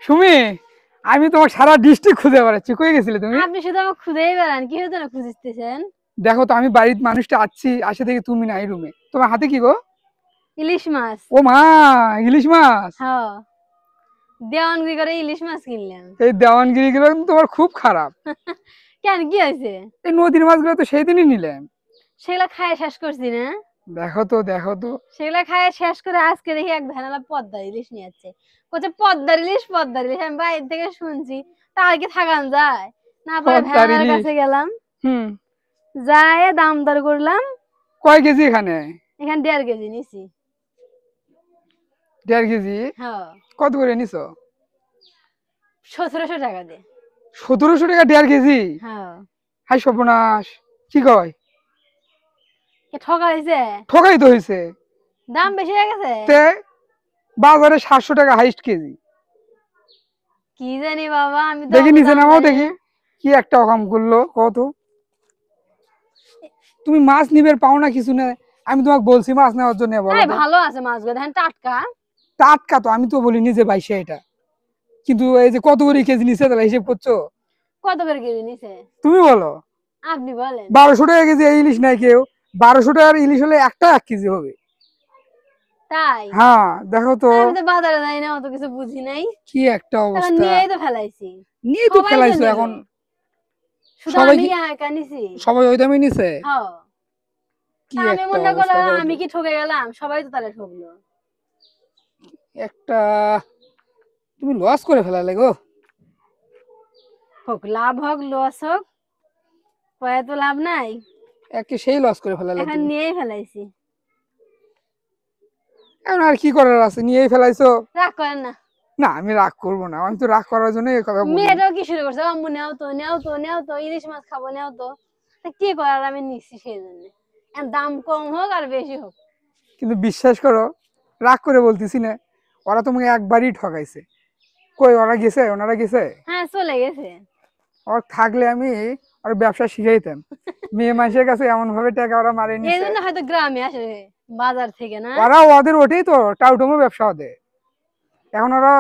সুমি, আমি তোমার সারা ডিস্ট্রিক্ট খুঁজে বেড়াচ্ছি, কই গেছিলে তুমি? আপনি শুধু আমাকে খুঁজেই বেড়ান, কি হতো না খুঁজতেছেন? দেখো তো, আমি বাড়ির মানুষটা আসছি, আসে দেখি তুমি নাই রুমে। তোমার হাতে কি গো? ইলিশ মাছ। ও মা, ইলিশ মাছ! হ্যাঁ, দেওয়ানগি করে ইলিশ মাছ কিনলাম। এই দেওয়ানগিরি গুলো কিন্তু তোমার খুব খারাপ। কেন, কি হয়েছে? এই নদীর মাছগুলো তো সেই দিনই নিলেন। সেগুলা খায় শেষ করছি না। দেখো তো, দেখো তো। সেগুলা খায় শেষ করে আজকে দেখি এক ভ্যানালা পদ্মার ইলিশ নিয়ে যাচ্ছে। বলছে পদ্মার ইলিশ, পদ্মার ইলিশ। আমি বাইরে থেকে শুনছি, তার কি থাকান যায় না? পরে পদ্মার ভ্যানালার ইলিশ। কাছে গেলাম, হুম। যায় দাম দর করলাম। কয় কেজি এখানে? এখানে 1.5 কেজি নিছি। 1.5 কেজি? হ্যাঁ, কত করে নিছো? 1700 টাকা দিয়ে। 1700 টাকা 1.5 কেজি? হ্যাঁ। হাই সর্বনাশ! কি কয়? কে ঠকা হয়েছে? ঠকাই তো হয়েছে। দাম বেশি হয়ে গেছে। তে বাজারে 700 টাকা হাইস্ট কেজি। কি জানি বাবা, আমি তো দেখি অত নিচে দাম নামাও জানি দেখি। না। কি একটা অকাম করলো কত? তুমি মাছ নিবে পাও না কিছু না। আমি তোমাকে বলছি মাছ নেওয়ার জন্য, বলো এই তো। ভালো আছে মাছগুলো, দেখেন টাটকা। টাটকা তো, আমি তো বলিনি যে 22 এটা। কিন্তু এই যে কত করে কেজি নিছে তাহলে হিসেব করছো? কত করে কেজি নিছে তুমি বলো। আপনি বলেন। 1200 টাকা কেজি এই ইলিশ নাই কেউ। 1200 টাকার ইলিশ হলে একটা 1 কেজি হবে। তাই? হ্যাঁ, দেখো তো। আমি তো বাজারে যাই না, অত কিছু বুঝি নাই। কি একটা এখন অবস্থা! নিয়েই তো ফেলাইছি। নিয়ে তো সবাই তো ফেলাইছো নিল, এখন। শুধু সবাই আমি কি, একা নিছি। সবাই ওই দামে নিছে? হ্যাঁ। কি তা আমি একটা মনে অবস্থা করলাম কও আমি তো। কি ঠকে গেলাম, সবাই তো তাহলে ঠকলো। একটা, তুমি লস করে ফেলালে গো। হোক লাভ হোক লস হোক, পরে তো লাভ নাই। একে সেই লস করে ফেলালে এখন তুমি। নিয়েই ফেলাইছি। এখন আর কি করার আছে, নিয়েই ফেলাইছো। রাগ করেন না। না, আমি রাগ করবো না, আমি তো রাগ করার জন্য এই কথা বলি। মেয়েটাও কি শুরু করছে, আম্মু নেও তো, নেও তো, নেও তো, ইলিশ মাছ খাবো, নেও তো। তা কি করার, আমি নিচ্ছি সেই জন্য। এখন দাম কম হোক আর বেশি হোক। কিন্তু বিশ্বাস করো, রাগ করে বলতেছি না। ওরা তোমাকে একবারই ঠকাইছে। কই ওরা গেছে, ওনারা গেছে? হ্যাঁ, চলে গেছে। ওর থাকলে আমি ওর ব্যবসা শিখাইতাম। মেয়ে মানুষের কাছে এমন ভাবে টাকা ওরা মারে এই নিছে। জন্য হয়তো গ্রামে আসে, বাজার থেকে না। ওরা ওদের ওঠেই তো টাউটমো ব্যবসা ওদের। এখন ওরা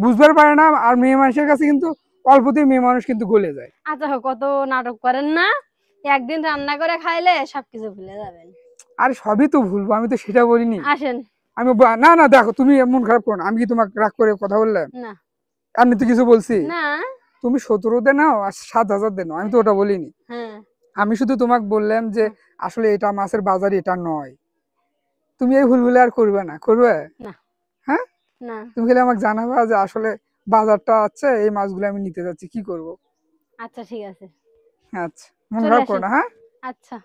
বুঝতে পারে না, আর মেয়ে মানুষের কাছে কিন্তু অল্পতেই মেয়ে মানুষ কিন্তু গলে যায়। আচ্ছা হোক, কত নাটক করেন না। একদিন রান্না করে খাইলে সবকিছু ভুলে যাবেন। আর সবই তো ভুলবো, আমি তো সেটা বলিনি। আসেন। আমি না না, দেখো তুমি এমন খারাপ করো না। আমি কি তোমাকে রাগ করে কথা বললাম? না। আমি তো কিছু বলছি? না। তুমি 17 দে নাও আর 7,000 দে নাও, আমি তো ওটা বলিনি। হ্যাঁ। আমি শুধু তোমাকে বললাম যে আসলে এটা মাছের বাজার এটা নয়। তুমি এই ভুলগুলো আর করবে না, করবে? না। হ্যাঁ। না। তুমি খালি আমাকে জানাবা যে আসলে বাজারটা আছে, এই মাছগুলো আমি নিতে যাচ্ছি, কি করব। আচ্ছা ঠিক আছে, আচ্ছা, মন চলে খারাপ করো আসেন। না, হ্যাঁ। আচ্ছা।